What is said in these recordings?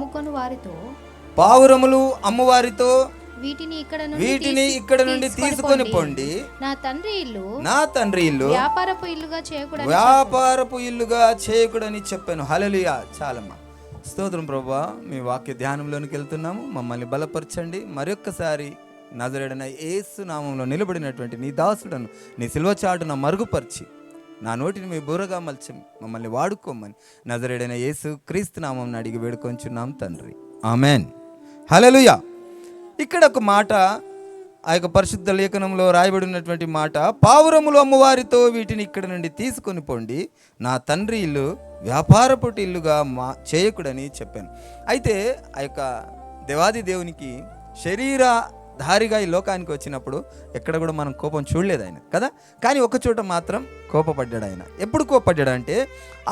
అమ్ముకొని వారితో పావురములు అమ్మువారితో వీటిని ఇక్కడ నుండి తీసుకొని పోండి, నా తండ్రి ఇల్లు వ్యాపారపు ఇల్లుగా చేయకూడని చెప్పాను. హల్లెలూయా. చాలమ్మా. స్తోత్రం ప్రభువా. మీ వాక్య ధ్యానంలోనికి వెళ్తున్నాము. మమ్మల్ని బలపరచండి. మరొక్కసారి నజరేయుడైన యేసు నామంలో నిలబడినటువంటి నీ దాసుడను నీ సిలువ చాటున మరుగుపరిచి నా నోటిని మీ బుర్రగా మలిచి మమ్మల్ని వాడుకోమని నజరేయుడైన యేసు క్రీస్తు నామం అడిగి వేడుకొంచున్నాం తండ్రి. ఆమెన్. హల్లెలూయా. ఇక్కడ ఒక మాట, ఆ యొక్క పరిశుద్ధ లేఖనంలో రాయబడి ఉన్నటువంటి మాట, పావురములు అమ్మవారితో వీటిని ఇక్కడ నుండి తీసుకొని పోండి, నా తండ్రి ఇల్లు వ్యాపారపు ఇల్లుగా చేయకూడని చెప్పాను. అయితే ఆ యొక్క దేవాది దేవునికి శరీరధారిగా ఈ లోకానికి వచ్చినప్పుడు ఎక్కడ కూడా మనం కోపం చూడలేదు ఆయన కదా. కానీ ఒక చోట మాత్రం కోపపడ్డాడు ఆయన. ఎప్పుడు కోపపడ్డాడు అంటే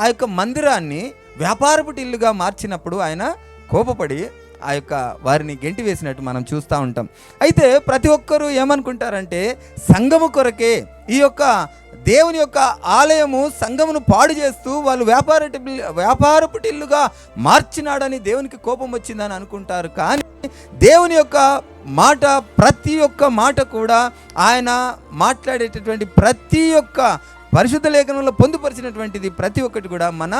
ఆ యొక్క మందిరాన్ని వ్యాపారపు ఇల్లుగా మార్చినప్పుడు ఆయన కోపపడి ఆ యొక్క వారిని గెంటి వేసినట్టు మనం చూస్తూ ఉంటాం. అయితే ప్రతి ఒక్కరూ ఏమనుకుంటారంటే సంఘము కొరకే ఈ యొక్క దేవుని యొక్క ఆలయము సంఘమును పాడు చేస్తూ వాళ్ళు వ్యాపారపు ఇల్లుగా మార్చినాడని దేవునికి కోపం వచ్చిందని అనుకుంటారు. కానీ దేవుని యొక్క మాట, ప్రతి ఒక్క మాట కూడా ఆయన మాట్లాడేటటువంటి ప్రతి ఒక్క పరిశుద్ధ లేఖనంలో పొందుపరిచినటువంటిది ప్రతి ఒక్కటి కూడా మన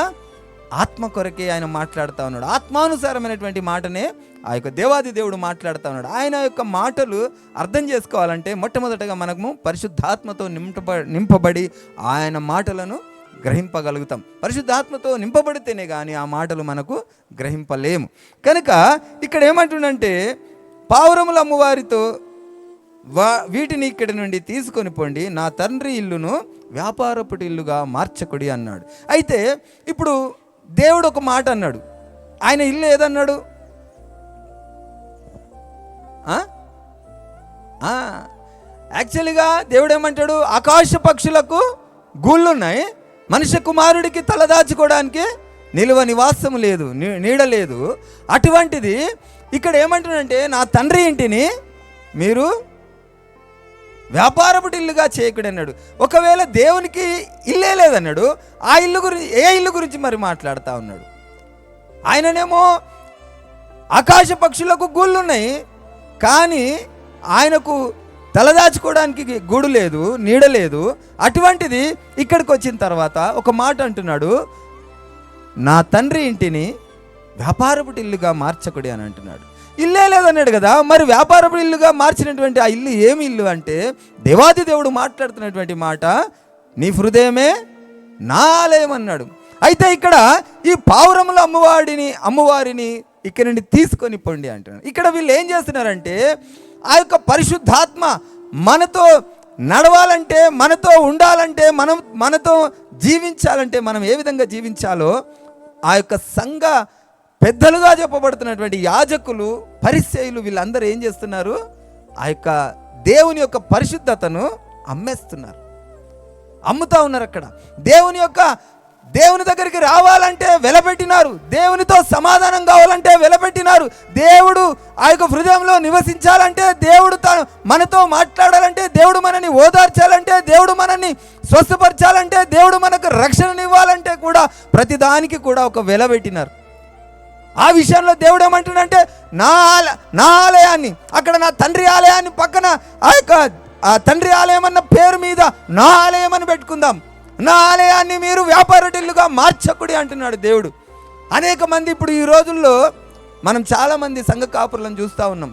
ఆత్మ కొరకే ఆయన మాట్లాడుతూ ఉన్నాడు. ఆత్మానుసారమైనటువంటి మాటనే ఆ యొక్క దేవాది దేవుడు మాట్లాడుతూ ఉన్నాడు. ఆయన యొక్క మాటలు అర్థం చేసుకోవాలంటే మొట్టమొదటగా మనము పరిశుద్ధాత్మతో నింపబడి ఆయన మాటలను గ్రహింపగలుగుతాం. పరిశుద్ధాత్మతో నింపబడితేనే కానీ ఆ మాటలు మనకు గ్రహింపలేము. కనుక ఇక్కడ ఏమంటుండంటే పావురముల అమ్మవారితో వీటిని ఇక్కడి నుండి తీసుకొని పోండి, నా తండ్రి ఇల్లును వ్యాపారపు ఇల్లుగా మార్చకుడి అన్నాడు. అయితే ఇప్పుడు దేవుడు ఒక మాట అన్నాడు. ఆయన ఇల్లు ఏదన్నాడు? యాక్చువల్గా దేవుడు ఏమంటాడు? ఆకాశ పక్షులకు గూళ్ళున్నాయి, మనుష్య కుమారుడికి తలదాచుకోవడానికి నిలువ నివాసం లేదు, నీడ లేదు. అటువంటిది ఇక్కడ ఏమంటాడంటే నా తండ్రి ఇంటిని మీరు వ్యాపారపు ఇల్లుగా చేయకుడు అన్నాడు. ఒకవేళ దేవునికి ఇల్లే లేదన్నాడు, ఆ ఇల్లు గురించి ఏ ఇల్లు గురించి మరి మాట్లాడుతూ ఉన్నాడు? ఆయననేమో ఆకాశ పక్షులకు గూళ్ళు ఉన్నాయి, కానీ ఆయనకు తలదాచుకోవడానికి గూడు లేదు, నీడ లేదు. అటువంటిది ఇక్కడికి వచ్చిన తర్వాత ఒక మాట అంటున్నాడు, నా తండ్రి ఇంటిని వ్యాపారపు ఇల్లుగా మార్చకుడి అని అంటున్నాడు. ఇల్లే లేదన్నాడు కదా, మరి వ్యాపారపు ఇల్లుగా మార్చినటువంటి ఆ ఇల్లు ఏమి ఇల్లు అంటే దేవాది దేవుడు మాట్లాడుతున్నటువంటి మాట, నీ హృదయమే నా ఆలయం అన్నాడు. అయితే ఇక్కడ ఈ పావురముల అమ్మవారిని ఇక్కడ నుండి తీసుకొని పొండి అంటున్నాడు. ఇక్కడ వీళ్ళు ఏం చేస్తున్నారంటే ఆ యొక్క పరిశుద్ధాత్మ మనతో నడవాలంటే, మనతో ఉండాలంటే, మనతో జీవించాలంటే మనం ఏ విధంగా జీవించాలో ఆ యొక్క సంఘ పెద్దలుగా చెప్పబడుతున్నటువంటి యాజకులు, పరిసయ్యులు వీళ్ళందరూ ఏం చేస్తున్నారు? ఆ యొక్క దేవుని యొక్క పరిశుద్ధతను అమ్మేస్తున్నారు, అమ్ముతా ఉన్నారు. అక్కడ దేవుని దగ్గరికి రావాలంటే వెలపెట్టినారు, దేవునితో సమాధానం కావాలంటే వెలపెట్టినారు. దేవుడు ఆ యొక్క హృదయంలో నివసించాలంటే, దేవుడు మనతో మాట్లాడాలంటే, దేవుడు మనని ఓదార్చాలంటే, దేవుడు మనల్ని స్వస్థపరచాలంటే, దేవుడు మనకు రక్షణనివ్వాలంటే కూడా ప్రతిదానికి కూడా ఒక వెలపెట్టినారు. ఆ విషయంలో దేవుడు ఏమంటున్నాడంటే నా ఆలయాన్ని, అక్కడ నా తండ్రి ఆలయాన్ని పక్కన ఆ తండ్రి ఆలయం అన్న పేరు మీద నా ఆలయం అని పెట్టుకుందాం, నా ఆలయాన్ని మీరు వ్యాపారటిల్లుగా మార్చకుడి అంటున్నాడు దేవుడు. అనేక మంది ఇప్పుడు ఈ రోజుల్లో మనం చాలామంది సంఘ కాపురులను చూస్తూ ఉన్నాం.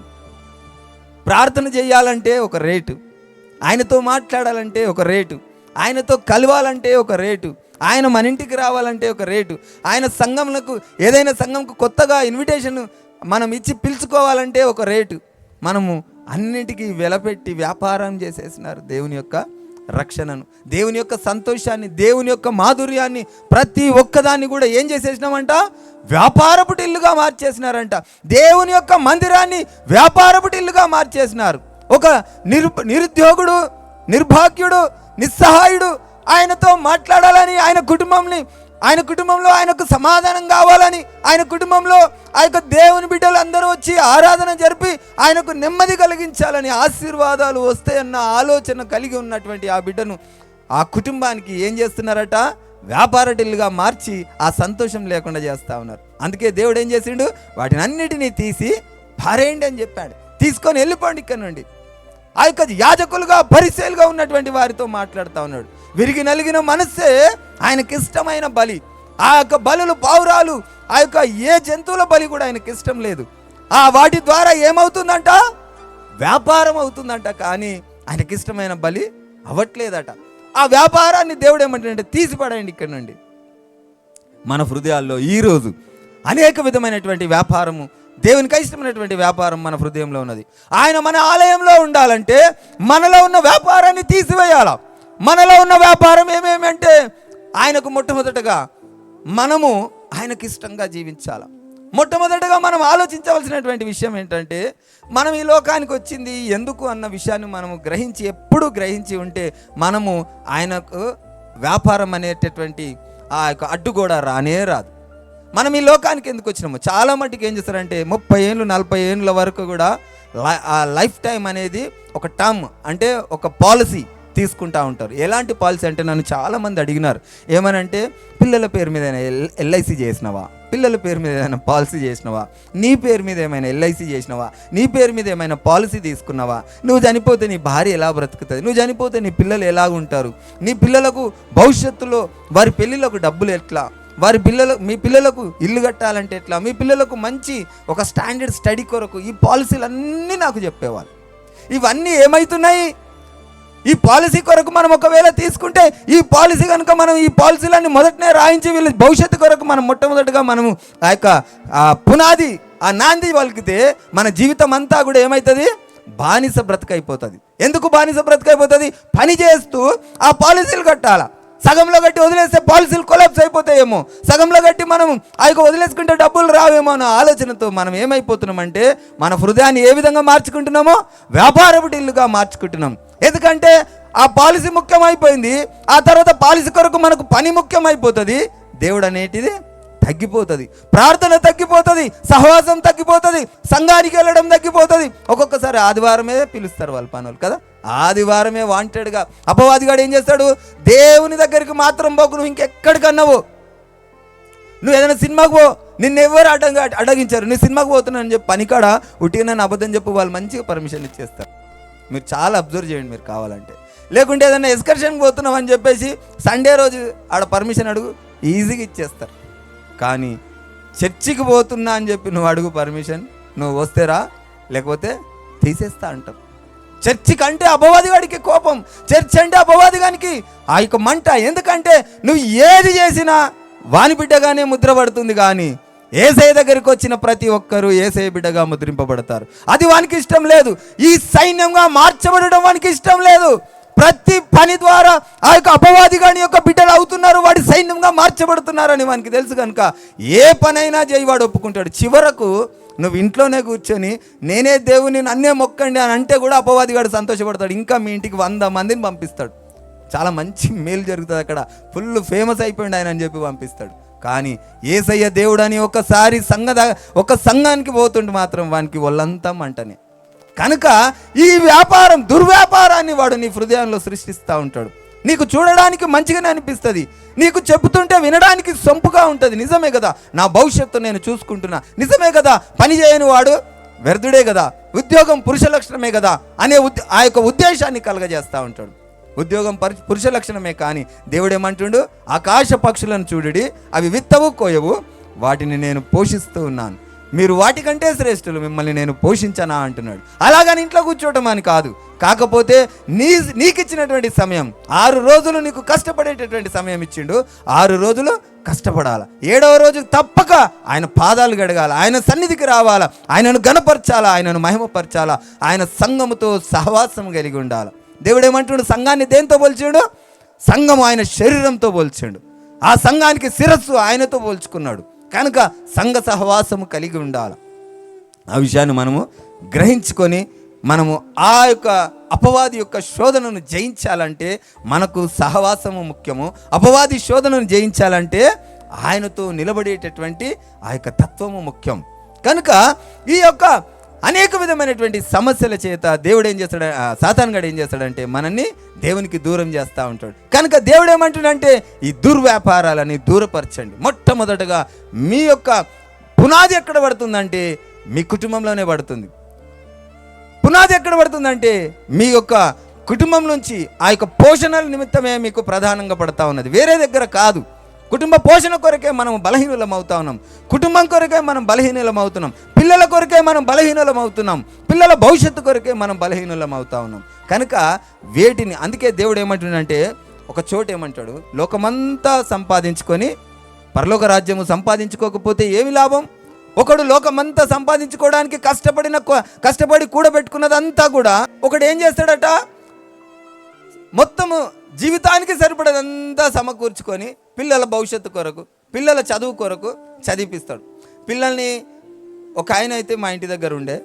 ప్రార్థన చేయాలంటే ఒక రేటు, ఆయనతో మాట్లాడాలంటే ఒక రేటు, ఆయనతో కలవాలంటే ఒక రేటు, ఆయన మన ఇంటికి రావాలంటే ఒక రేటు, ఆయన సంఘంకు ఏదైనా సంఘంకు కొత్తగా ఇన్విటేషన్ మనం ఇచ్చి పిలుచుకోవాలంటే ఒక రేటు. మనము అన్నిటికీ వెలపెట్టి వ్యాపారం చేసేసినారు దేవుని యొక్క రక్షణను, దేవుని యొక్క సంతోషాన్ని, దేవుని యొక్క మాధుర్యాన్ని, ప్రతి ఒక్కదాన్ని కూడా ఏం చేసేసినామంట? వ్యాపారపు ఇల్లుగా మార్చేసినారంట. దేవుని యొక్క మందిరాన్ని వ్యాపారపు ఇల్లుగా మార్చేసినారు. ఒక నిరుద్యోగుడు, నిర్భాగ్యుడు, నిస్సహాయుడు ఆయనతో మాట్లాడాలని, ఆయన కుటుంబంలో ఆయనకు సమాధానం కావాలని, ఆయన కుటుంబంలో ఆ యొక్క దేవుని బిడ్డలు అందరూ వచ్చి ఆరాధన జరిపి ఆయనకు నెమ్మది కలిగించాలని, ఆశీర్వాదాలు వస్తాయన్న ఆలోచన కలిగి ఉన్నటువంటి ఆ బిడ్డను, ఆ కుటుంబానికి ఏం చేస్తున్నారట? వ్యాపారటిల్లుగా మార్చి ఆ సంతోషం లేకుండా చేస్తూ ఉన్నారు. అందుకే దేవుడు ఏం చేసిండు, వాటిని అన్నిటినీ తీసి పారేయండి అని చెప్పాడు. తీసుకొని వెళ్ళిపోండి ఇక్కడ నుండి. ఆ యొక్క యాజకులుగా పరిచయాలుగా ఉన్నటువంటి వారితో మాట్లాడుతూ ఉన్నాడు. విరిగి నలిగిన మనస్సే ఆయనకి ఇష్టమైన బలి. ఆ యొక్క బలులు, పావురాలు, ఆ యొక్క ఏ జంతువుల బలి కూడా ఆయనకి ఇష్టం లేదు. ఆ వాటి ద్వారా ఏమవుతుందంట, వ్యాపారం అవుతుందంట, కానీ ఆయనకి ఇష్టమైన బలి అవ్వట్లేదట. ఆ వ్యాపారాన్ని దేవుడు ఏమంటాడంటే తీసిపడండి ఇక్కడ నుండి. మన హృదయాల్లో ఈరోజు అనేక విధమైనటువంటి వ్యాపారము, దేవునికి ఇష్టమైనటువంటి వ్యాపారం మన హృదయంలో ఉన్నది. ఆయన మన ఆలయంలో ఉండాలంటే మనలో ఉన్న వ్యాపారాన్ని తీసివేయాల. మనలో ఉన్న వ్యాపారం ఏమేమి అంటే, ఆయనకు మొట్టమొదటగా మనము ఆయనకి ఇష్టంగా జీవించాలి. మొట్టమొదటగా మనం ఆలోచించవలసినటువంటి విషయం ఏంటంటే, మనం ఈ లోకానికి వచ్చింది ఎందుకు అన్న విషయాన్ని మనము ఎప్పుడు గ్రహించి ఉంటే మనము ఆయనకు వ్యాపారం అనేటటువంటి ఆ యొక్క అడ్డు కూడా రానే రాదు. మనం ఈ లోకానికి ఎందుకు వచ్చినాము, చాలా మటుకు ఏం చేస్తారంటే 30 ఏళ్ళు 40 ఏళ్ళ వరకు కూడా ఆ లైఫ్ టైం అనేది ఒక టర్మ్, అంటే ఒక పాలసీ తీసుకుంటూ ఉంటారు. ఎలాంటి పాలసీ అంటే, నన్ను చాలామంది అడిగినారు, ఏమనంటే పిల్లల పేరు మీద ఎల్ఐసి చేసినవా, పిల్లల పేరు మీద ఏమైనా పాలసీ చేసినవా, నీ పేరు మీద ఏమైనా ఎల్ఐసి చేసినవా, నీ పేరు మీద ఏమైనా పాలసీ తీసుకున్నావా, నువ్వు చనిపోతే నీ భార్య ఎలా బ్రతుకుతుంది, నువ్వు చనిపోతే నీ పిల్లలు ఎలాగుంటారు, నీ పిల్లలకు భవిష్యత్తులో వారి పెళ్ళిళ్ళకు డబ్బులు ఎట్లా, మీ పిల్లలకు ఇల్లు కట్టాలంటే ఎట్లా, మీ పిల్లలకు మంచి ఒక స్టాండర్డ్ స్టడీ కొరకు ఈ పాలసీలన్నీ నాకు చెప్పేవాళ్ళు. ఇవన్నీ ఏమవుతున్నాయి, ఈ పాలసీ కొరకు మనం ఒకవేళ తీసుకుంటే, ఈ పాలసీ కనుక మనం ఈ పాలసీలన్నీ మొదటనే రాయించి వీళ్ళ భవిష్యత్తు కొరకు మనం మొట్టమొదటిగా మనము ఆ యొక్క పునాది, ఆ నాంది పలికితే మన జీవితం అంతా కూడా ఏమవుతుంది, బానిస బ్రతుకైపోతుంది. ఎందుకు బానిస బ్రతుకైపోతుంది, పని చేస్తూ ఆ పాలసీలు కట్టాల. సగంలో కట్టి వదిలేస్తే పాలసీలు కొలాప్స్ అయిపోతాయేమో, సగంలో కట్టి మనం ఆ యొక్క వదిలేసుకుంటే డబ్బులు రావేమో అన్న ఆలోచనతో మనం ఏమైపోతున్నామంటే, మన హృదయాన్ని ఏ విధంగా మార్చుకుంటున్నామో వ్యాపారపు ఇల్లుగా మార్చుకుంటున్నాం. ఎందుకంటే ఆ పాలసీ ముఖ్యమైపోయింది, ఆ తర్వాత పాలసీ కొరకు మనకు పని ముఖ్యమైపోతుంది, దేవుడు అనేటిది తగ్గిపోతుంది, ప్రార్థన తగ్గిపోతుంది, సహవాసం తగ్గిపోతుంది, సంఘానికి వెళ్ళడం తగ్గిపోతుంది. ఒక్కొక్కసారి ఆదివారమే పిలుస్తారు వాళ్ళ పనులు కదా, ఆదివారమే వాంటెడ్గా అపవాదిగాడు ఏం చేస్తాడు, దేవుని దగ్గరికి మాత్రం పోకు, నువ్వు ఇంకెక్కడికన్నావు, నువ్వు ఏదైనా సినిమాకు పో, నిన్నెవరు అడగించారు, నీ సినిమాకు పోతున్నానని చెప్పి పనికాడ ఉట్టిగా నన్ను అబద్ధం చెప్పు, వాళ్ళు మంచిగా పర్మిషన్ ఇచ్చేస్తారు. మీరు చాలా అబ్జర్వ్ చేయండి మీరు కావాలంటే. లేకుంటే ఏదైనా ఎక్స్కర్షన్కి పోతున్నాం అని చెప్పేసి సండే రోజు ఆడ పర్మిషన్ అడుగు, ఈజీగా ఇచ్చేస్తారు. కానీ చర్చికి పోతున్నా అని చెప్పి నువ్వు అడుగు పర్మిషన్, నువ్వు వస్తేరా లేకపోతే తీసేస్తా అంటారు. చర్చికి అంటే అపవాదిగాడికి కోపం, చర్చ్ అంటే అపవాదిగానికి ఆ యొక్క మంట. ఎందుకంటే నువ్వు ఏది చేసినా వాని బిడ్డగానే ముద్ర పడుతుంది, కానీ యేసయ్య దగ్గరికి వచ్చిన ప్రతి ఒక్కరూ యేసయ్య బిడ్డగా ముద్రింపబడతారు. అది వానికి ఇష్టం లేదు. ఈ సైన్యంగా మార్చబడడం వానికి ఇష్టం లేదు. ప్రతి పని ద్వారా ఆ యొక్క అపవాదిగాని యొక్క బిడ్డలు అవుతున్నారు, వాడి సైన్యంగా మార్చబడుతున్నారని వానికి తెలుసు కనుక ఏ పనైనా చేయి వాడు ఒప్పుకుంటాడు. చివరకు నువ్వు ఇంట్లోనే కూర్చొని నేనే దేవుని నన్నే మొక్కండి అని అంటే కూడా అపవాదిగాడు సంతోషపడతాడు. ఇంకా మీ ఇంటికి 100 మందిని పంపిస్తాడు, చాలా మంచి మేలు జరుగుతుంది అక్కడ, ఫుల్ ఫేమస్ అయిపోయింది ఆయన అని చెప్పి పంపిస్తాడు. కానీ యేసయ్య దేవుడు అని ఒకసారి ఒక సంఘానికి పోతుంటే మాత్రం వానికి ఒళ్ళంతా మంటనే. కనుక ఈ వ్యాపారం, దుర్వ్యాపారాన్ని వాడు నీ హృదయంలో సృష్టిస్తూ ఉంటాడు. నీకు చూడడానికి మంచిగానే అనిపిస్తుంది, నీకు చెబుతుంటే వినడానికి సొంపుగా ఉంటుంది. నిజమే కదా, నా భవిష్యత్తు నేను చూసుకుంటున్నా, నిజమే కదా, పని చేయని వాడు వ్యర్థుడే కదా, ఉద్యోగం పురుష లక్షణమే కదా అనే ఆ యొక్క ఉద్దేశాన్ని కలగజేస్తూ ఉంటాడు. ఉద్యోగం పురుష లక్షణమే, కానీ దేవుడు ఏమంటుండు, ఆకాశ పక్షులను చూడుడి, అవి విత్తవు కోయవు, వాటిని నేను పోషిస్తూ ఉన్నాను, మీరు వాటికంటే శ్రేష్ఠులు, మిమ్మల్ని నేను పోషించనా అంటున్నాడు. అలాగని ఇంట్లో కూర్చోవటం అని కాదు, కాకపోతే నీకు ఇచ్చినటువంటి సమయం 6 రోజులు నీకు కష్టపడేటటువంటి సమయం ఇచ్చిండు. 6 రోజులు కష్టపడాలి, 7వ రోజు తప్పక ఆయన పాదాలు గడగాల, ఆయన సన్నిధికి రావాలా, ఆయనను గణపరచాలా, ఆయనను మహిమపరచాలా, ఆయన సంఘముతో సహవాసం కలిగి ఉండాలి. దేవుడు ఏమంటున్నాడు, సంఘాన్ని దేంతో పోల్చాడు, సంఘం ఆయన శరీరంతో పోల్చాడు, ఆ సంఘానికి శిరస్సు ఆయనతో పోల్చుకున్నాడు. కనుక సంఘ సహవాసము కలిగి ఉండాలి. ఆ విషయాన్ని మనము గ్రహించుకొని మనము ఆ యొక్క అపవాది యొక్క శోధనను జయించాలంటే మనకు సహవాసము ముఖ్యము. అపవాది శోధనను జయించాలంటే ఆయనతో నిలబడేటటువంటి ఆ యొక్క తత్వము ముఖ్యం. కనుక ఈ యొక్క అనేక విధమైనటువంటి సమస్యల చేత దేవుడు ఏం చేస్తాడు, సాతాను గాడు ఏం చేస్తాడంటే మనల్ని దేవునికి దూరం చేస్తూ ఉంటాడు. కనుక దేవుడు ఏమంటాడంటే ఈ దుర్వ్యాపారాలని దూరపరచండి. మొట్టమొదటగా మీ యొక్క పునాది ఎక్కడ పడుతుందంటే మీ కుటుంబంలోనే పడుతుంది. పునాది ఎక్కడ పడుతుందంటే మీ యొక్క కుటుంబం నుంచి ఆ యొక్క పోషణల నిమిత్తమే మీకు ప్రధానంగా పడతా ఉన్నది, వేరే దగ్గర కాదు. కుటుంబ పోషణ కొరకే మనం బలహీనులం అవుతా ఉన్నాం, కుటుంబం కొరకే మనం బలహీనులం అవుతున్నాం, పిల్లల కొరకే మనం బలహీనులం అవుతున్నాం, పిల్లల భవిష్యత్తు కొరకే మనం బలహీనులం అవుతా ఉన్నాం. కనుక వేటిని, అందుకే దేవుడు ఏమంటున్నాడంటే ఒక చోట ఏమంటాడు, లోకమంతా సంపాదించుకొని పరలోక రాజ్యము సంపాదించుకోకపోతే ఏమి లాభం? ఒకడు లోకమంతా సంపాదించుకోవడానికి కష్టపడి కూడబెట్టుకున్నదంతా కూడా ఒకడు ఏం చేస్తాడట, మొత్తము జీవితానికి సరిపడదంతా సమకూర్చుకొని పిల్లల భవిష్యత్తు కొరకు, పిల్లల చదువు కొరకు చదివిపిస్తాడు పిల్లల్ని. ఒక ఆయన అయితే మా ఇంటి దగ్గర ఉండే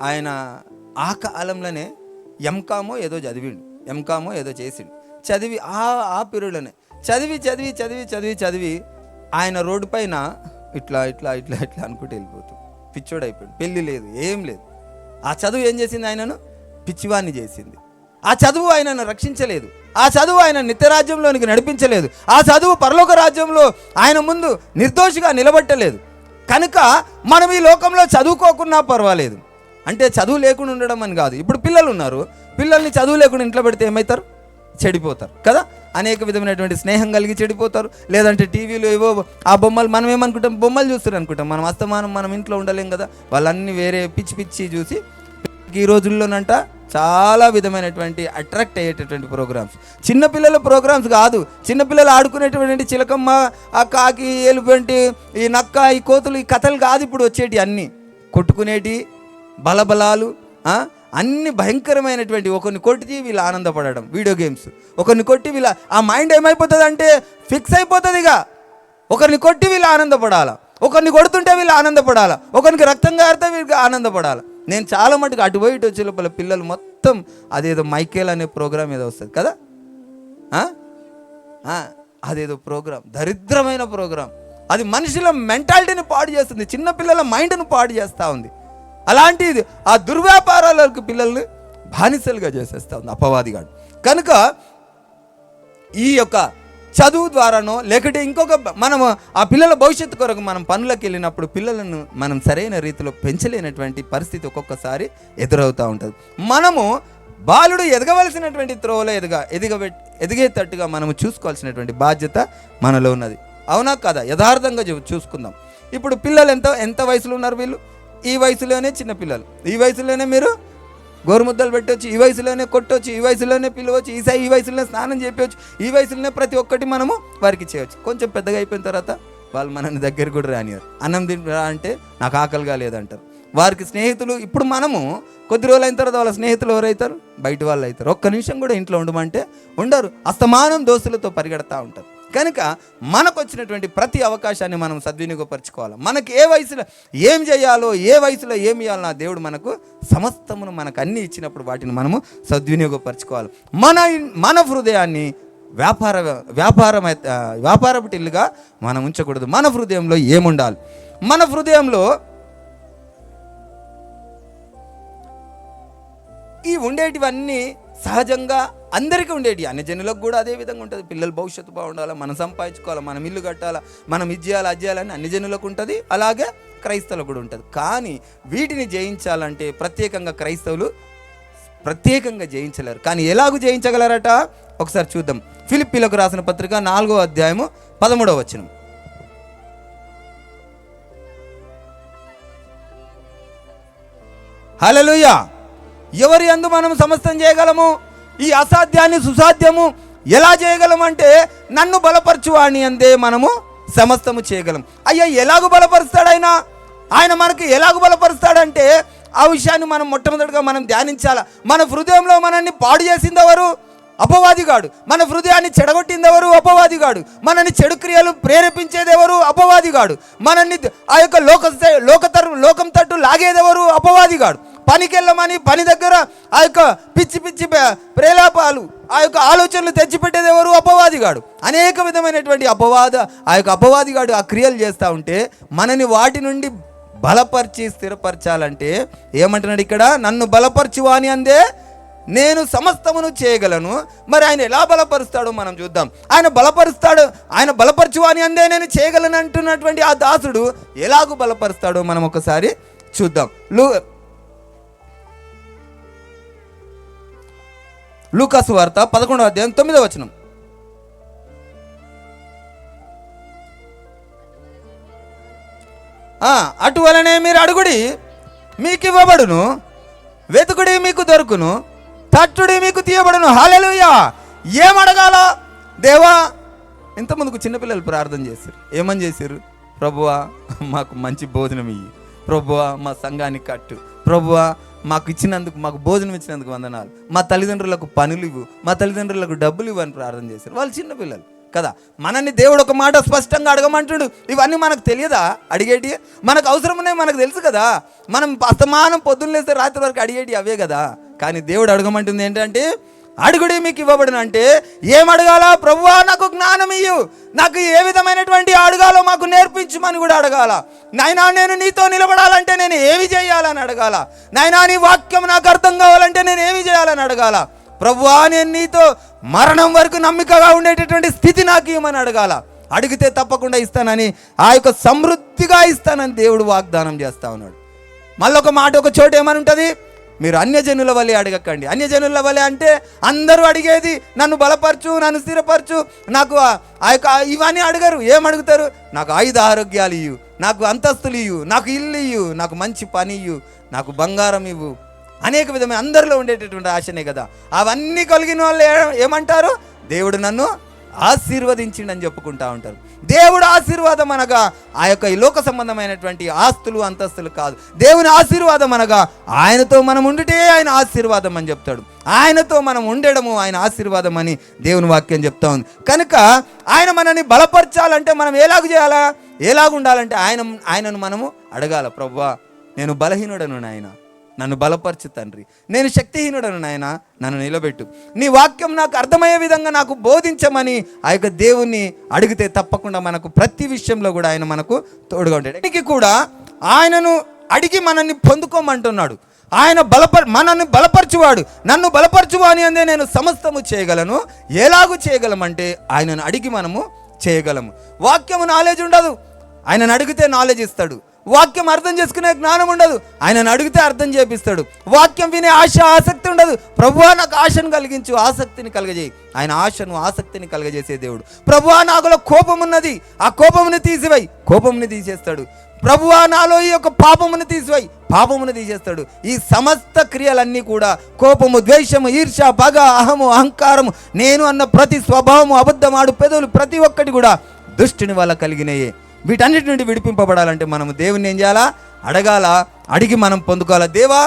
ఆయన ఆ కాలంలోనే ఎంకామో ఏదో చదివిండు, ఎంకామో ఏదో చేసిండు, చదివి ఆ పీరియడ్లోనే చదివి ఆయన రోడ్డు పైన ఇట్లా ఇట్లా ఇట్లా ఇట్లా అనుకుంటూ వెళ్ళిపోతుంది. పిచ్చోడు అయిపోయాడు, పెళ్ళి లేదు, ఏం లేదు. ఆ చదువు ఏం చేసింది, ఆయనను పిచ్చివాన్ని చేసింది. ఆ చదువు ఆయనను రక్షించలేదు, ఆ చదువు ఆయన నిత్యరాజ్యంలోనికి నడిపించలేదు, ఆ చదువు పరలోక రాజ్యంలో ఆయన ముందు నిర్దోషిగా నిలబట్టలేదు. కనుక మనం ఈ లోకంలో చదువుకోకున్నా పర్వాలేదు, అంటే చదువు లేకుండా ఉండడం అని కాదు. ఇప్పుడు పిల్లలు ఉన్నారు, పిల్లల్ని చదువు లేకుండా ఇంట్లో పెడితే ఏమవుతారు, చెడిపోతారు కదా. అనేక విధమైనటువంటి స్నేహం కలిగి చెడిపోతారు. లేదంటే టీవీలో ఏవో ఆ బొమ్మలు, మనం ఏమనుకుంటాం, బొమ్మలు చూస్తారు అనుకుంటాం, మనం అస్తమానం మనం ఇంట్లో ఉండలేం కదా. వాళ్ళన్నీ వేరే పిచ్చి చూసి ఈ రోజుల్లోనంట చాలా విధమైనటువంటి అట్రాక్ట్ అయ్యేటటువంటి ప్రోగ్రామ్స్, చిన్నపిల్లల ప్రోగ్రామ్స్ కాదు, చిన్నపిల్లలు ఆడుకునేటువంటి చిలకమ్మ, ఆ కాకి, ఎలుపెంటి, ఈ నక్క, ఈ కోతులు, ఈ కథలు కాదు ఇప్పుడు వచ్చేటి. అన్నీ కొట్టుకునేటి బలబలాలు, అన్ని భయంకరమైనటువంటి. ఒకరిని కొట్టి వీళ్ళు ఆనందపడడం, వీడియో గేమ్స్. ఒకరిని కొట్టి వీళ్ళ ఆ మైండ్ ఏమైపోతుంది అంటే ఫిక్స్ అయిపోతుంది. ఇక ఒకరిని కొట్టి వీళ్ళు ఆనందపడాలా, ఒకరిని కొడుతుంటే వీళ్ళు ఆనందపడాలా, ఒకరికి రక్తం గారితే వీళ్ళకి ఆనందపడాలా. నేను చాలా మటుకు అటు పోయి ఇటు వచ్చే లోపల పిల్లలు మొత్తం అదేదో మైకేల్ అనే ప్రోగ్రామ్ ఏదో వస్తుంది కదా, అదేదో ప్రోగ్రామ్, దరిద్రమైన ప్రోగ్రామ్. అది మనుషుల మెంటాలిటీని పాడు చేస్తుంది, చిన్నపిల్లల మైండ్ను పాడు చేస్తూ ఉంది. అలాంటిది ఆ దుర్వ్యాపారాలకు పిల్లల్ని బానిసలుగా చేసేస్తూ ఉంది అపవాదిగాడు. కనుక ఈ యొక్క చదువు ద్వారానో లేకపోతే ఇంకొక మనము ఆ పిల్లల భవిష్యత్తు కొరకు మనం పనులకు వెళ్ళినప్పుడు పిల్లలను మనం సరైన రీతిలో పెంచలేనటువంటి పరిస్థితి ఒక్కొక్కసారి ఎదురవుతూ ఉంటుంది. మనము బాలుడు ఎదగవలసినటువంటి త్రోవలో ఎదిగేటట్టుగా మనము చూసుకోవాల్సినటువంటి బాధ్యత మనలో ఉన్నది. అవునా కదా? యథార్థంగా చూసుకుందాం. ఇప్పుడు పిల్లలు ఎంత వయసులో ఉన్నారు? వీళ్ళు ఈ వయసులోనే చిన్నపిల్లలు, ఈ వయసులోనే మీరు గోరుముద్దలు పెట్టవచ్చు, ఈ వయసులోనే కొట్టవచ్చు, ఈ వయసులోనే పిలవచ్చు, ఈ వయసులోనే స్నానం చేయవచ్చు, ఈ వయసులోనే ప్రతి ఒక్కటి మనము వారికి చేయవచ్చు. కొంచెం పెద్దగా అయిపోయిన తర్వాత వాళ్ళు మనని దగ్గర కూడా రానివారు. అన్నం తినరా అంటే నాకు ఆకలిగా లేదంటారు. వారికి స్నేహితులు, ఇప్పుడు మనము కొద్ది రోజులు అయిన తర్వాత వాళ్ళ స్నేహితులు ఎవరైతారు? బయట వాళ్ళు అవుతారు. ఒక్క నిమిషం కూడా ఇంట్లో ఉండమంటే ఉండరు, అస్తమానం దోస్తులతో పరిగెడతా ఉంటారు. కనుక మనకు వచ్చినటువంటి ప్రతి అవకాశాన్ని మనం సద్వినియోగపరచుకోవాలి. మనకి ఏ వయసులో ఏం చేయాలో, ఏ వయసులో ఏమి చేయాలో నా దేవుడు మనకు సమస్తమును మనకు అన్నీ ఇచ్చినప్పుడు వాటిని మనము సద్వినియోగపరచుకోవాలి. మన హృదయాన్ని వ్యాపారపు టిల్లుగా మనం ఉంచకూడదు. మన హృదయంలో ఏముండాలి? మన హృదయంలో ఈ ఉండేటివన్నీ సహజంగా అందరికీ ఉండేటి, అన్ని జనులకు కూడా అదే విధంగా ఉంటుంది. పిల్లల భవిష్యత్తు బాగుండాలి, మనం సంపాదించుకోవాలి, మనం ఇల్లు కట్టాలా, మనం ఇది చేయాలి, అది చేయాలని అన్ని జనులకు ఉంటుంది. అలాగే క్రైస్తవులకు కూడా ఉంటుంది. కానీ వీటిని జయించాలంటే ప్రత్యేకంగా క్రైస్తవులు ప్రత్యేకంగా జయించలేరు. కానీ ఎలాగూ జయించగలరట ఒకసారి చూద్దాం. ఫిలిప్పీలకు రాసిన పత్రిక 4వ అధ్యాయము 13వ వచనం. హల్లెలూయా! ఎవరి యందు మనం సమస్తం చేయగలము? ఈ అసాధ్యాన్ని సుసాధ్యము ఎలా చేయగలమంటే నన్ను బలపరచువాని అందే మనము సమస్తము చేయగలం. అయ్యా, ఎలాగూ బలపరుస్తాడు ఆయన మనకి ఎలాగూ బలపరుస్తాడంటే ఆ విషయాన్ని మనం మొట్టమొదటిగా మనం ధ్యానించాలి. మన హృదయంలో మనల్ని పాడు చేసింది ఎవరు? అపవాదిగాడు. మన హృదయాన్ని చెడగొట్టింది ఎవరు? అపవాదిగాడు. మనల్ని చెడు క్రియలు ప్రేరేపించేది ఎవరు? అపవాదిగాడు. మనల్ని ఆ యొక్క లోకం తట్టు లాగేదెవరు? అపవాదిగాడు. పనికి వెళ్ళమని పని దగ్గర ఆ యొక్క పిచ్చి ప్రేలాపాలు, ఆ యొక్క ఆలోచనలు తెచ్చిపెట్టేది ఎవరు? అపవాదిగాడు. అనేక విధమైనటువంటి ఆ యొక్క అపవాదిగాడు ఆ క్రియలు చేస్తూ ఉంటే మనని వాటి నుండి బలపరిచి స్థిరపరచాలంటే ఏమంటున్నాడు ఇక్కడ? నన్ను బలపరచువాని అందే నేను సమస్తమును చేయగలను. మరి ఆయన ఎలా బలపరుస్తాడో మనం చూద్దాం. ఆయన బలపరచు అని అందే నేను చేయగలను అంటున్నటువంటి ఆ దాసుడు ఎలాగూ బలపరుస్తాడో మనం ఒకసారి చూద్దాం. లూకాసు వార్త 11వ అధ్యాయం 9వ వచనం. అటువలనే మీరు అడుగుడి మీకు ఇవ్వబడును, వెతుకుడి మీకు దొరుకును, తట్టుడి మీకు తీయబడును. హల్లెలూయా. ఏమడగాల దేవా? ఇంతమందుకు చిన్నపిల్లలు ప్రార్థన చేశారు. ఏమని చేశారు? ప్రభువా మాకు మంచి భోజనం ఇయ్యి, ప్రభువా మా సంఘానికి కట్టు, ప్రభువా మాకు భోజనం ఇచ్చినందుకు వందనాలు, మా తల్లిదండ్రులకు పనులు ఇవ్వు, మా తల్లిదండ్రులకు డబ్బులు ఇవ్వు అని ప్రార్థన చేశారు. వాళ్ళు చిన్నపిల్లలు కదా. మనల్ని దేవుడు ఒక మాట స్పష్టంగా అడగమంటుడు. ఇవన్నీ మనకు తెలియదా? అడిగేటి మనకు అవసరమనే మనకు తెలుసు కదా. మనం అస్తమానం పొద్దున్న లేస్తే రాత్రి వరకు అడిగేటి అవే కదా. కానీ దేవుడు అడగమంటుంది ఏంటంటే అడుగుడి మీకు ఇవ్వబడును. అంటే ఏమడగాల? ప్రభువా నాకు జ్ఞానం ఇయ్యు, నాకు ఏ విధమైనటువంటి అడగాలో మాకు నేర్పించమని కూడా అడగాల. నాయనా నేను నీతో నిలబడాలంటే నేను ఏమి చేయాలని అడగాల. నాయనా నీ వాక్యం నాకు అర్థం కావాలంటే నేను ఏమి చేయాలని అడగాల. ప్రభువా నేను నీతో మరణం వరకు నమ్మికగా ఉండేటటువంటి స్థితి నాకు ఇవ్వమని అడగాల. అడిగితే తప్పకుండా ఇస్తానని, ఆ యొక్క సమృద్ధిగా ఇస్తానని దేవుడు వాగ్దానం చేస్తా ఉన్నాడు. మళ్ళొక మాట ఒక చోట ఏమని ఉంటుంది? మీరు అన్యజనుల వలె అడగకండి. అన్యజనుల వలె అంటే అందరూ అడిగేది నన్ను బలపరచు, నన్ను స్థిరపరచు, నాకు ఆ యొక్క ఇవన్నీ అడగరు. ఏమడుగుతారు? నాకు ఆయుధ ఆరోగ్యాలు ఇవ్వు, నాకు అంతస్తులు ఇవ్వు, నాకు ఇల్లు ఇవ్వు, నాకు మంచి పని ఇవ్వు, నాకు బంగారం ఇవ్వు. అనేక విధమైన అందరిలో ఉండేటటువంటి ఆశనే కదా. అవన్నీ కలిగిన వాళ్ళు ఏమంటారు? దేవుడు నన్ను ఆశీర్వదించిండని చెప్పుకుంటా ఉంటారు. దేవుడు ఆశీర్వాదం అనగా ఆ యొక్క ఈ లోక సంబంధమైనటువంటి ఆస్తులు అంతస్తులు కాదు. దేవుని ఆశీర్వాదం అనగా ఆయనతో మనం ఉండుటే ఆయన ఆశీర్వాదం అని చెప్తాడు. ఆయనతో మనం ఉండడము ఆయన ఆశీర్వాదం అని దేవుని వాక్యం చెప్తా ఉంది. కనుక ఆయన మనని బలపరచాలంటే మనం ఎలాగ ఉండాలంటే ఆయనను మనము అడగాల. ప్రభువా నేను బలహీనుడను నాయన, నన్ను బలపరచు తండ్రి, నేను శక్తిహీనుడను నాయన, నన్ను నిలబెట్టు, నీ వాక్యం నాకు అర్థమయ్యే విధంగా నాకు బోధించమని ఆ యొక్క దేవుణ్ణి అడిగితే తప్పకుండా మనకు ప్రతి విషయంలో కూడా ఆయన మనకు తోడుగా ఉంటాడు. ఇంటికి కూడా ఆయనను అడిగి మనల్ని పొందుకోమంటున్నాడు. ఆయన మనల్ని బలపరచువాడు. నన్ను బలపరచువా అని అందే నేను సమస్తము చేయగలను. ఎలాగూ చేయగలమంటే ఆయనను అడిగి మనము చేయగలము. వాక్యము నాలెడ్జ్ ఉండదు, ఆయనను అడిగితే నాలెడ్జ్ ఇస్తాడు. వాక్యం అర్థం చేసుకునే జ్ఞానం ఉండదు, ఆయనను అడిగితే అర్థం చేపిస్తాడు. వాక్యం వినే ఆసక్తి ఉండదు, ప్రభువా నాకు ఆశను కలిగించు, ఆసక్తిని కలగజేయి. ఆయన ఆశను ఆసక్తిని కలగజేసే దేవుడు. ప్రభువా నాలో కోపం ఉన్నది, ఆ కోపముని తీసివై, కోపముని తీసేస్తాడు. ప్రభువా నాలో ఈ యొక్క పాపమును తీసివై, పాపమును తీసేస్తాడు. ఈ సమస్త క్రియలన్నీ కూడా కోపము, ద్వేషము, ఈర్ష్య, పగ, అహము, అహంకారము, నేను అన్న ప్రతి స్వభావము, అబద్ధమాడు పెదవులు, ప్రతి ఒక్కటి కూడా దుష్టుని వల్ల కలిగినాయే. వీటన్నిటి నుండి విడిపింపబడాలంటే మనము దేవుని ఏం చేయాలా? అడగాల. అడిగి మనం పొందుకోవాలా. దేవా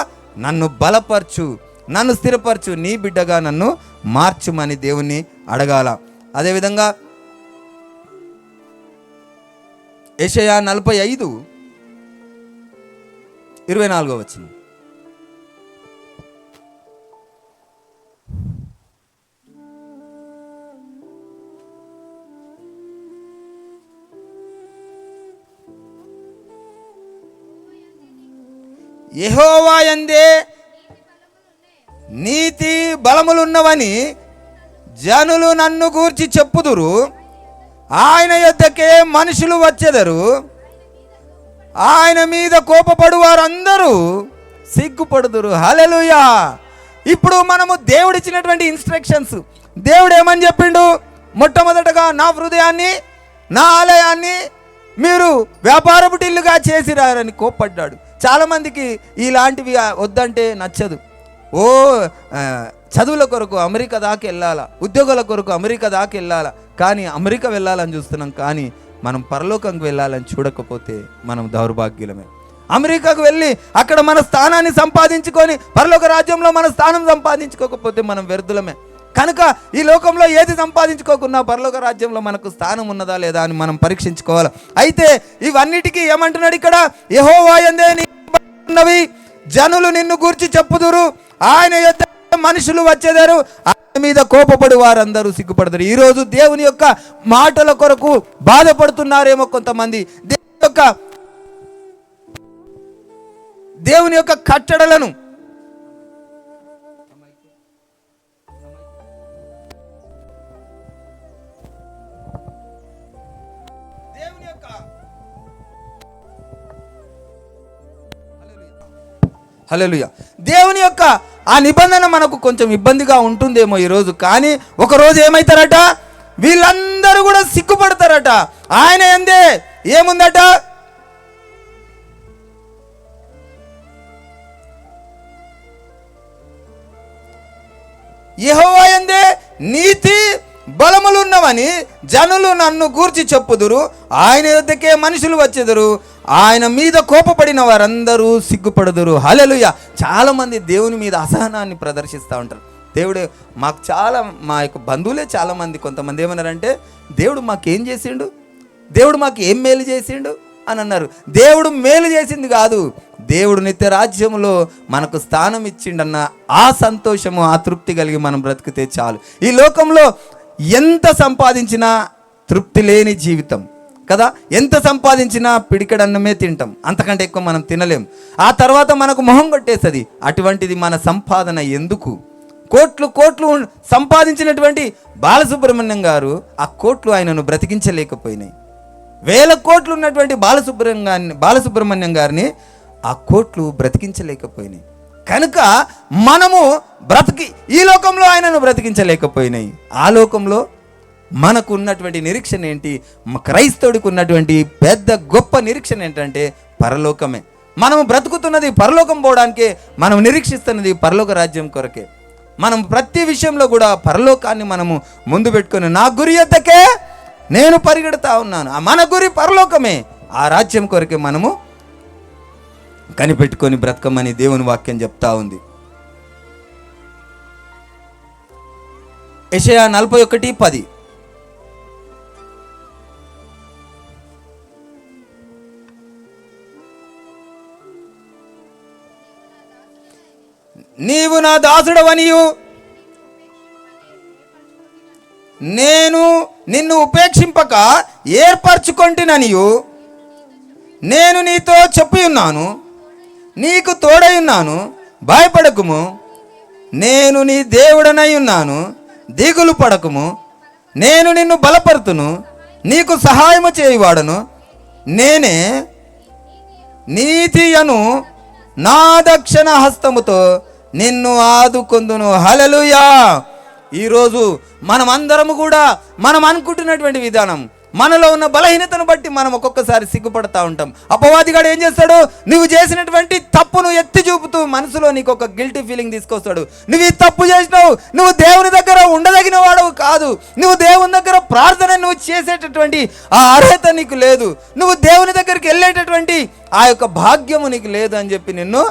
నన్ను బలపరచు, నన్ను స్థిరపరచు, నీ బిడ్డగా నన్ను మార్చుమని దేవుణ్ణి అడగాల. అదేవిధంగా యెషయా 45:24 వచనం. యెహోవా యందే నీతి బలములున్నవని జనులు నన్ను గూర్చి చెప్పుదురు, ఆయన యొద్దకే మనుషులు వచ్చెదరు, ఆయన మీద కోపపడు వారందరూ సిగ్గుపడుదురు. హల్లెలూయా. ఇప్పుడు మనము దేవుడిచ్చినటువంటి ఇన్స్ట్రక్షన్స్, దేవుడు ఏమని చెప్పిండు? మొట్టమొదటగా నా హృదయాన్ని, నా ఆలయాన్ని మీరు వ్యాపారపు టిల్లుగా చేసిరారని కోప్పడ్డాడు. చాలామందికి ఇలాంటివి వద్దంటే నచ్చదు. చదువుల కొరకు అమెరికా దాకా వెళ్ళాలా, ఉద్యోగాల కొరకు అమెరికా దాకా వెళ్ళాలా, కానీ అమెరికా వెళ్ళాలని చూస్తున్నాం, కానీ మనం పరలోకంకి వెళ్ళాలని చూడకపోతే మనం దౌర్భాగ్యులమే. అమెరికాకు వెళ్ళి అక్కడ మన స్థానాన్ని సంపాదించుకొని పరలోక రాజ్యంలో మన స్థానం సంపాదించుకోకపోతే మనం వ్యర్థులమే. కనుక ఈ లోకంలో ఏది సంపాదించుకోకున్నా పరలోక రాజ్యంలో మనకు స్థానం ఉన్నదా లేదా అని మనం పరీక్షించుకోవాలి. అయితే ఇవన్నిటికీ ఏమంటున్నాడు ఇక్కడ? యెహోవా యందే ఉన్నవి జనులు నిన్ను గూర్చి చెప్పుదురు, ఆయన యొద్ద మనుషులు వచ్చేదారు, ఆయన మీద కోపపడి వారందరూ సిగ్గుపడతారు. ఈరోజు దేవుని యొక్క మాటల కొరకు బాధపడుతున్నారేమో కొంతమంది. దేవుని యొక్క కట్టడలను హల్లెలూయా. దేవుని యొక్క ఆ నిబంధన మనకు కొంచెం ఇబ్బందిగా ఉంటుందేమో ఈరోజు, కానీ ఒకరోజు ఏమవుతారట, వీళ్ళందరూ కూడా సిగ్గుపడతారట. ఆయన యందే ఏముందట, యెహోవా యందే నీతి బలములున్నవని జనులు నన్ను గూర్చి చెప్పుదురు. ఆయన యొద్దకే మనుషులు వచ్చెదరు, ఆయన మీద కోపపడిన వారందరూ సిగ్గుపడుదురు. హల్లెలూయా. చాలామంది దేవుని మీద అసహనాన్ని ప్రదర్శిస్తూ ఉంటారు. దేవుడు మాకు మా యొక్క బంధువులే చాలామంది, కొంతమంది ఏమన్నారంటే, దేవుడు మాకేం చేసిండు, దేవుడు మాకు ఏం మేలు చేసిండు అని అన్నారు. దేవుడు మేలు చేసింది కాదు, దేవుడు నిత్య రాజ్యములో మనకు స్థానం ఇచ్చిండన్న ఆ సంతోషము, ఆ తృప్తి కలిగి మనం బ్రతికితే చాలు. ఈ లోకంలో ఎంత సంపాదించినా తృప్తి లేని జీవితం కదా. ఎంత సంపాదించినా పిడికెడన్నమే తింటాం, అంతకంటే ఎక్కువ మనం తినలేం. ఆ తర్వాత మనకు మొహం కొట్టేస్తుంది. అటువంటిది మన సంపాదన ఎందుకు? కోట్లు కోట్లు సంపాదించినటువంటి బాలసుబ్రహ్మణ్యం గారు ఆ కోట్లు ఆయనను బ్రతికించలేకపోయినాయి. 1000 కోట్లు ఉన్నటువంటి బాలసుబ్రహ్మణ్యం గారిని ఆ కోట్లు బ్రతికించలేకపోయినాయి. కనుక మనము ఈ లోకంలో ఆయనను బ్రతికించలేకపోయినాయి. ఆ లోకంలో మనకు ఉన్నటువంటి నిరీక్షణ ఏంటి? క్రైస్తవుడికి ఉన్నటువంటి పెద్ద గొప్ప నిరీక్షణ ఏంటంటే పరలోకమే. మనము బ్రతుకుతున్నది పరలోకం పోవడానికే, మనం నిరీక్షిస్తున్నది పరలోక రాజ్యం కొరకే. మనం ప్రతి విషయంలో కూడా పరలోకాన్ని మనము ముందు పెట్టుకొని, నా గురి ఎద్దకే నేను పరిగెడతా ఉన్నాను, మన గురి పరలోకమే, ఆ రాజ్యం కొరకే మనము కనిపెట్టుకొని బ్రతకమని దేవుని వాక్యం చెప్తా ఉంది. యెషయా 41:10. నీవు నా దాసుడవనియు నేను నిన్ను ఉపేక్షింపక ఏర్పరచుకొంటిననియు నేను నీతో చెప్పి ఉన్నాను, నీకు తోడై ఉన్నాను, భయపడకుము, నేను నీ దేవుడనై ఉన్నాను, దిగులు పడకుము, నేను నిన్ను బలపరుతును, నీకు సహాయము చేయువాడను, నేనే నీతి అను నా దక్షిణ హస్తముతో నిన్ను ఆదుకొందును. హల్లెలూయా. ఈరోజు మనమందరము కూడా మనం అనుకుంటున్నటువంటి విధానం, మనలో ఉన్న బలహీనతను బట్టి మనం ఒక్కొక్కసారి సిగ్గుపడతా ఉంటాం. అపవాదిగాడు ఏం చేస్తాడు, నువ్వు చేసినటువంటి తప్పును ఎత్తి చూపుతూ మనసులో నీకు ఒక గిల్టీ ఫీలింగ్ తీసుకొస్తాడు. నువ్వు ఈ తప్పు చేసినావు, నువ్వు దేవుని దగ్గర ఉండదగిన వాడవు కాదు, నువ్వు దేవుని దగ్గర ప్రార్థన నువ్వు చేసేటటువంటి ఆ అర్హత నీకు లేదు, నువ్వు దేవుని దగ్గరికి వెళ్ళేటటువంటి ఆ యొక్క భాగ్యము నీకు లేదు అని చెప్పి నిన్ను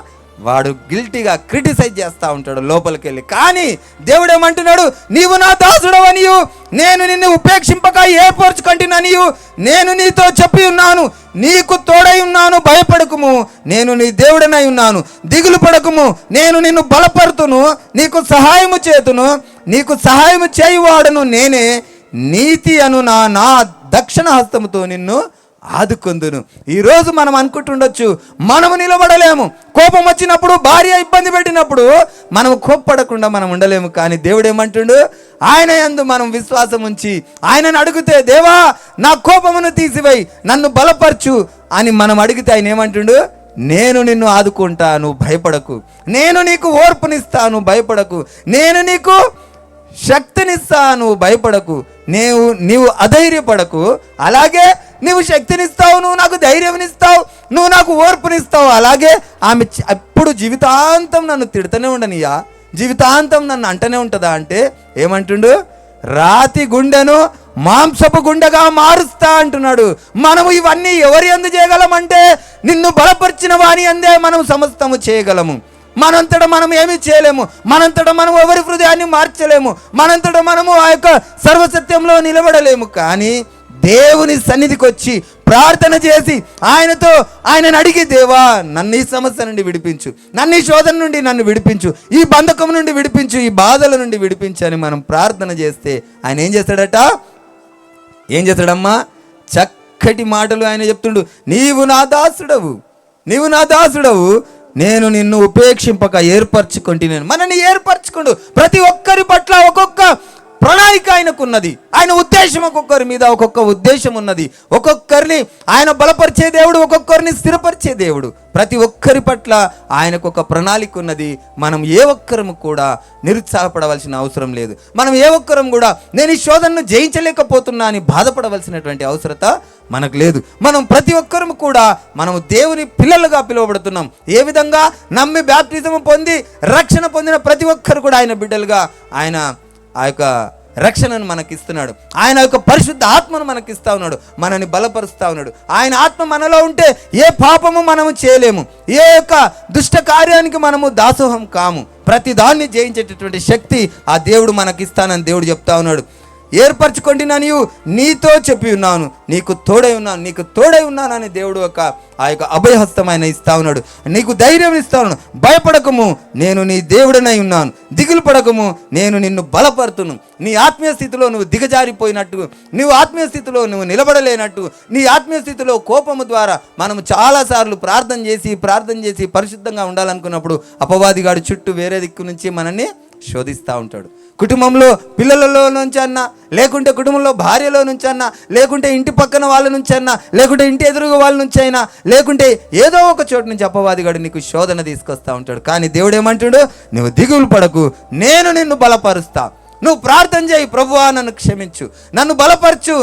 వాడు గిల్టీగా క్రిటిసైజ్ చేస్తూ ఉంటాడు లోపలికి వెళ్ళి. కానీ దేవుడు ఏమంటున్నాడు, నీవు నా దాసుడవనియు నేను నిన్ను ఉపేక్షింపక ఏర్పరచుకుంటున్నానియు నేను నీతో చెప్పి ఉన్నాను, నీకు తోడై ఉన్నాను, భయపడకుము, నేను నీ దేవుడనై ఉన్నాను, దిగులు పడకుము, నేను నిన్ను బలపరుతును, నీకు సహాయము చేతును, నీకు సహాయము చేయువాడను, నేనే నీతి అను నా దక్షిణ హస్తముతో నిన్ను ఆదుకొందును. ఈరోజు మనం అనుకుంటుండొచ్చు, మనము నిలబడలేము, కోపం వచ్చినప్పుడు, భార్య ఇబ్బంది పెట్టినప్పుడు మనం కోప్పడకుండా మనం ఉండలేము. కానీ దేవుడు ఏమంటుండు, ఆయన యందు మనం విశ్వాసం ఉంచి ఆయనను అడిగితే, దేవా నా కోపమును తీసివేయి, నన్ను బలపరచు అని మనం అడిగితే ఆయన ఏమంటుండు, నేను నిన్ను ఆదుకుంటాను, భయపడకు, నేను నీకు ఓర్పునిస్తాను, భయపడకు, నేను నీకు శక్తినిస్తాను, భయపడకు, నీవు అధైర్యపడకు, అలాగే నువ్వు శక్తినిస్తావు, నువ్వు నాకు ధైర్యంనిస్తావు, నువ్వు నాకు ఓర్పునిస్తావు. అలాగే ఆమె ఎప్పుడు జీవితాంతం నన్ను తిడుతూనే ఉండనియా, జీవితాంతం నన్ను అంటనే ఉంటుందా అంటే ఏమంటుండు, రాతి గుండెను మాంసపు గుండెగా మారుస్తా అంటున్నాడు. మనము ఇవన్నీ ఎవరి యందు చేయగలమంటే నిన్ను బలపరిచిన వాని అందే మనం సమస్తము చేయగలము. మనంతటా మనం ఏమీ చేయలేము, మనంతటా మనం ఎవరి హృదయాన్ని మార్చలేము, మనంతటా మనము ఆ యొక్క సర్వసత్యంలో నిలబడలేము. కానీ దేవుని సన్నిధికి వచ్చి ప్రార్థన చేసి ఆయనను అడిగి, దేవా నన్ను ఈ సమస్య నుండి విడిపించు, నన్ను ఈ శోధన నుండి నన్ను విడిపించు, ఈ బంధకం నుండి విడిపించు, ఈ బాధల నుండి విడిపించు అని మనం ప్రార్థన చేస్తే ఆయన ఏం చేస్తాడమ్మా, చక్కటి మాటలు ఆయన చెప్తుండు, నీవు నా దాసుడవు, నీవు నా దాసుడవు, నేను నిన్ను ఉపేక్షింపక ఏర్పరచుకుంటున్నాను. మనని ఏర్పరచుకుండు. ప్రతి ఒక్కరి పట్ల ఒక్కొక్క ప్రణాళిక ఆయనకున్నది. ఆయన ఉద్దేశం ఒక్కొక్కరి మీద ఒక్కొక్క ఉద్దేశం ఉన్నది. ఒక్కొక్కరిని ఆయన బలపరిచే దేవుడు, ఒక్కొక్కరిని స్థిరపరిచే దేవుడు. ప్రతి ఒక్కరి పట్ల ఆయనకు ఒక ప్రణాళిక ఉన్నది. మనం ఏ ఒక్కరము కూడా నిరుత్సాహపడవలసిన అవసరం లేదు. మనం ఏ ఒక్కరం కూడా నేను ఈ శోధనను జయించలేకపోతున్నా అని బాధపడవలసినటువంటి అవసరత మనకు లేదు. మనం ప్రతి ఒక్కరము కూడా మనము దేవుని పిల్లలుగా పిలువబడుతున్నాం. ఏ విధంగా నమ్మి బ్యాప్టిజం పొంది రక్షణ పొందిన ప్రతి ఒక్కరు కూడా ఆయన బిడ్డలుగా ఆయన ఆ యొక్క రక్షణను మనకిస్తున్నాడు. ఆయన యొక్క పరిశుద్ధ ఆత్మను మనకిస్తా ఉన్నాడు, మనని బలపరుస్తా ఉన్నాడు. ఆయన ఆత్మ మనలో ఉంటే ఏ పాపము మనము చేయలేము, ఏ యొక్క దుష్ట కార్యానికి మనము దాసోహం కాము. ప్రతి దాన్ని జయించేటటువంటి శక్తి ఆ దేవుడు మనకిస్తానని దేవుడు చెప్తా ఉన్నాడు. ఏర్పరచుకోండి, నేను నీతో చెప్పి ఉన్నాను, నీకు తోడై ఉన్నాను, నీకు తోడై ఉన్నానని దేవుడు ఆ యొక్క అభయహస్తం ఆయన ఇస్తా ఉన్నాడు. నీకు ధైర్యం ఇస్తా ఉన్నాను. భయపడకము, నేను నీ దేవుడనై ఉన్నాను. దిగులు పడకము, నేను నిన్ను బలపరుతును. నీ ఆత్మీయ స్థితిలో నువ్వు దిగజారిపోయినట్టు, నువ్వు ఆత్మీయ స్థితిలో నువ్వు నిలబడలేనట్టు, నీ ఆత్మీయ స్థితిలో కోపము ద్వారా మనము చాలాసార్లు ప్రార్థన చేసి పరిశుద్ధంగా ఉండాలనుకున్నప్పుడు అపవాదిగాడు చుట్టూ వేరే దిక్కు నుంచి మనల్ని శోధిస్తూ ఉంటాడు. కుటుంబంలో పిల్లలలో నుంచి అన్నా, లేకుంటే కుటుంబంలో భార్యలో నుంచి అన్నా, లేకుంటే ఇంటి పక్కన వాళ్ళ నుంచి అన్నా, లేకుంటే ఇంటి ఎదురుగా వాళ్ళ నుంచి అయినా, లేకుంటే ఏదో ఒక చోటు నుంచి అపవాదిగాడు నీకు శోధన తీసుకొస్తూ ఉంటాడు. కానీ దేవుడు ఏమంటాడు, నువ్వు దిగులు పడకు, నేను నిన్ను బలపరుస్తా. నువ్వు ప్రార్థన చేయి, ప్రభువా నన్ను క్షమించు, నన్ను బలపరచు.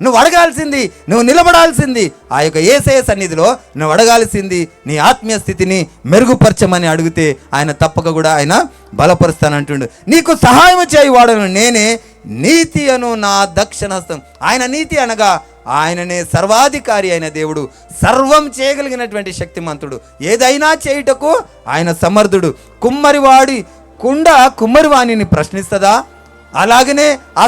నువ్వు అడగాల్సింది, నువ్వు నిలబడాల్సింది ఆ యొక్క యేసయ్య సన్నిధిలో నువ్వు అడగాల్సింది నీ ఆత్మీయ స్థితిని మెరుగుపరచమని అడిగితే ఆయన తప్పక కూడా ఆయన బలపరుస్తానంటుండు. నీకు సహాయం చేయవాడను నేనే, నీతి అను నా దక్షిణహస్తం. ఆయన నీతి అనగా ఆయననే సర్వాధికారి అయిన దేవుడు, సర్వం చేయగలిగినటువంటి శక్తిమంతుడు, ఏదైనా చేయుటకు ఆయన సమర్థుడు. కుమ్మరివాణిని ప్రశ్నిస్తుందా? అలాగనే ఆ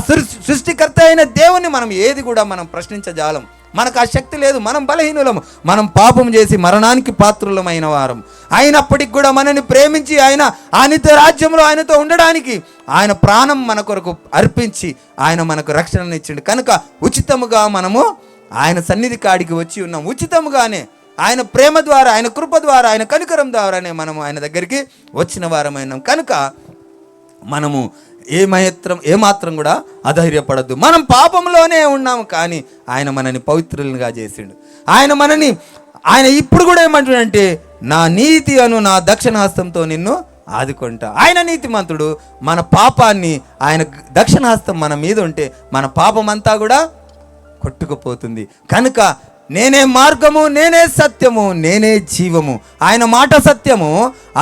సృష్టికర్త అయిన దేవుని మనం ఏది కూడా మనం ప్రశ్నించజాలం. మనకు ఆ శక్తి లేదు, మనం బలహీనులము, మనం పాపం చేసి మరణానికి పాత్రులమైన వారం. అయినప్పటికి కూడా మనని ప్రేమించి ఆయన నిత్య రాజ్యంలో ఆయనతో ఉండడానికి ఆయన ప్రాణం మన కొరకు అర్పించి ఆయన మనకు రక్షణనిచ్చిండు. కనుక ఉచితముగా మనము ఆయన సన్నిధి కాడికి వచ్చి ఉన్నాం. ఉచితముగానే ఆయన ప్రేమ ద్వారా, ఆయన కృప ద్వారా, ఆయన కనికరం ద్వారానే మనము ఆయన దగ్గరికి వచ్చిన వారమైనాం. కనుక మనము ఏమాత్రం కూడా అధైర్యపడద్దు. మనం పాపంలోనే ఉన్నాము, కానీ ఆయన మనని పవిత్రులుగా చేసిండు. ఆయన ఇప్పుడు కూడా ఏమంటాడంటే, నా నీతి అను నా దక్షిణహస్తంతో నిన్ను ఆదుకుంటా. ఆయన నీతిమంతుడు. మన పాపాన్ని ఆయన దక్షిణహస్తం మన మీద ఉంటే మన పాపం అంతా కూడా కొట్టుకుపోతుంది. కనుక నేనే మార్గము, నేనే సత్యము, నేనే జీవము. ఆయన మాట సత్యము,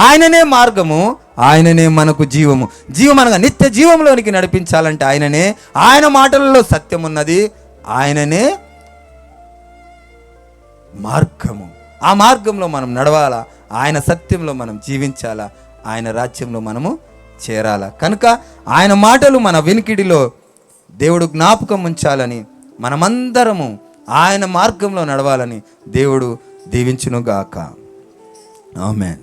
ఆయననే మార్గము, ఆయననే మనకు జీవము. అనగా నిత్య జీవంలోనికి నడిపించాలంటే ఆయననే. ఆయన మాటలలో సత్యం ఉన్నది, ఆయననే మార్గము. ఆ మార్గంలో మనం నడవాలా, ఆయన సత్యంలో మనం జీవించాలా, ఆయన రాజ్యంలో మనము చేరాలా. కనుక ఆయన మాటలు మన వినికిడిలో దేవుడు జ్ఞాపకం ఉంచాలని, మనమందరము ఆయన మార్గంలో నడవాలని దేవుడు దీవించునుగాక. ఆమేన్.